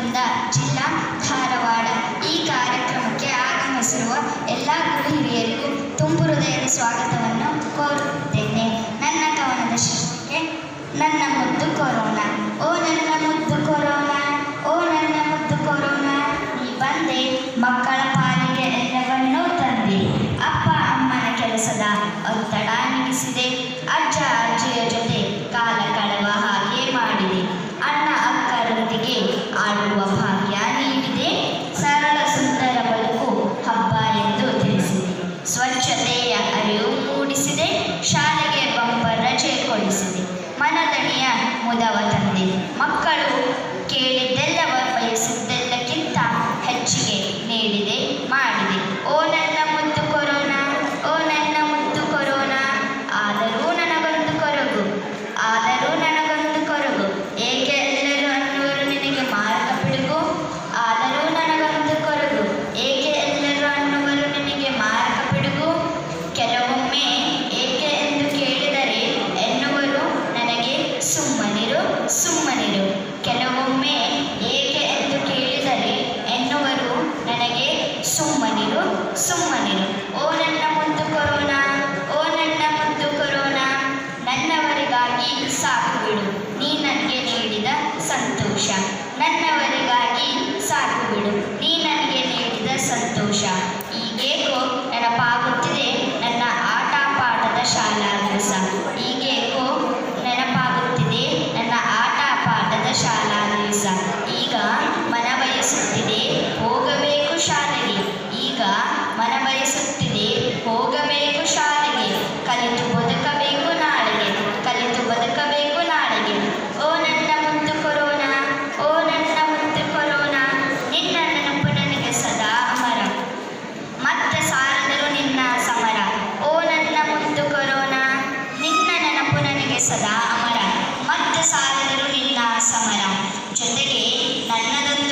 ನರಗುಂದ, ಜಿಲ್ಲಾ ಧಾರವಾಡ. ಈ ಕಾರ್ಯಕ್ರಮಕ್ಕೆ ಆಗಮಿಸಿರುವ ಎಲ್ಲ ಗುರು ಹಿರಿಯರಿಗೂ ತುಂಬು ಹೃದಯದ ಸ್ವಾಗತವನ್ನು ಕೋರುತ್ತೇನೆ. ನನ್ನ ಕವನದ ಶೀರ್ಷಿಕೆ ನನ್ನ ಮುದ್ದು ಕೊರೋನಾ. ಓ ನನ್ನ ಮುದ್ದು ಕೊರೋನಾ, ಓ ನನ್ನ ಮುದ್ದು ಕೊರೋನಾ, ನೀ ಬಂದೆ ಮಕ್ಕಳ ಪಾಲಿಗೆ ಎಲ್ಲವನ್ನೂ ತಂದೆ. ಅಪ್ಪ ಅಮ್ಮನ ಕೆಲಸದ ಒತ್ತಡ ನೀಗಿಸಿದೆ, ಅಜ್ಜ ಅಜ್ಜಿಯ ಜೊತೆ ಕಾಲ ಕಳೆವ ಹಾಗೆ ಮಾಡಿದೆ, ಅಣ್ಣ ಅಕ್ಕರೊಂದಿಗೆ ಆಡುವ ಭಾಗ್ಯ ನೀಡಿದೆ, ಸರಳ ಸುಂದರ ಬದುಕು ಹಬ್ಬ ಎಂದು ತಿಳಿಸಿದೆ, ಸ್ವಚ್ಛತೆಯ ಅರಿವು ಮೂಡಿಸಿದೆ, ಶಾಲೆಗೆ ಬಂಪರ್ ರಜೆ ಕೊಡಿಸಿದೆ, ಮನದಣಿಯ ಮುದವ ತಂದೆ, ಮಕ್ಕಳು ಕೇಳಿದ್ದೆಲ್ಲವ ಬಯಸಿದ್ದೆಲ್ಲಕ್ಕಿಂತ ಹೆಚ್ಚಿಗೆ ನೀಡಿದೆ ಮಾಡಿದೆ. ಓ ನನ್ನ ಮುದ್ದು ಕೊರೋನಾ, ಓ ನನ್ನ ಮುದ್ದು ಕೊರೋನಾ, ಆದರೂ ನನಗೊಂದು ಕೊರಗು, ಆದರೂ ನನಗೊಂದು ಕೊರಗು, ಏಕೆ ಎಲ್ಲರೂ ಅನ್ನುವರು ನಿನಗೆ ಮಾರಕ ಪಿಡುಗು, ಆದರೂ ನನಗೊಂದು ಕೊರಗು, ಏಕೆ ಎಲ್ಲರೂ ಅನ್ನುವರು ನಿನಗೆ ಮಾರಕ ಪಿಡುಗು, ಕೆಲವೊಮ್ಮೆ ಏಕೆ ಎಂದು ಕೇಳಿದರೆ ಎನ್ನುವರು ನನಗೆ ಸುಮ್ಮನಿರು ಸುಮ್ಮನಿರು, ಕೆಲವೊಮ್ಮೆ ಏಕೆ ಎಂದು ಕೇಳಿದರೆ ಎನ್ನುವರು ನನಗೆ ಸುಮ್ಮನಿರು ಸುಮ್ಮನಿರು. ಓ ನನ್ನ ಮುದ್ದು ಕೊರೋನಾ, ಓ ನನ್ನ ಮುದ್ದು ಕೊರೋನಾ, ನನ್ನವರಿಗಾಗಿ ಸಾಕು ಬಿಡು ನೀ ನನಗೆ ನೀಡಿದ ಸಂತೋಷ, ನನ್ನವರಿಗಾಗಿ ಸಾಕು ಬಿಡು ನೀ ನನಗೆ ನೀಡಿದ ಸಂತೋಷ. ಈಗೇಕೋ ನೆನಪಾಗುತ್ತಿದೆ ನನ್ನ ಆಟ ಪಾಠದ ಶಾಲಾ ದಿವಸ, ಈಗೇಕೋ ನೆನಪಾಗುತ್ತಿದೆ ನನ್ನ ಆಟ ಪಾಠದ ಶಾಲಾ ದಿವಸ. ಈಗ ಮನಬಯಸುತ್ತಿದೆ ಹೋಗಬೇಕು ಶಾಲೆಗೆ, ಈಗ ಮನಬಯಸುತ್ತಿದೆ ಹೋಗಬೇಕು ಶಾಲೆಗೆ, ಕಲಿತು ಬದುಕಬೇಕು ನಾಳೆಗೆ, ಕಲಿತು ಬದುಕಬೇಕು ನಾಳೆಗೆ. ಓ ನನ್ನ ಮುದ್ದು ಕೊರೋನಾ, ಓ ನನ್ನ ಮುದ್ದು ಕೊರೋನಾ, ನಿನ್ನ ನೆನಪು ನನಗೆ ಸದಾ ಅಮರ, ಮತ್ತೆ ಸಾರದರು ನಿನ್ನ ಸಮರ. ಓ ನನ್ನ ಮುದ್ದು ಕೊರೋನಾ, ನಿನ್ನ ನೆನಪು ನನಗೆ ಸದಾ ಅಮರ, ಮತ್ತೆ ಸಾರದರು ನಿನ್ನ ಸಮರ. ಜೊತೆಗೆ ನನ್ನದೊಂದು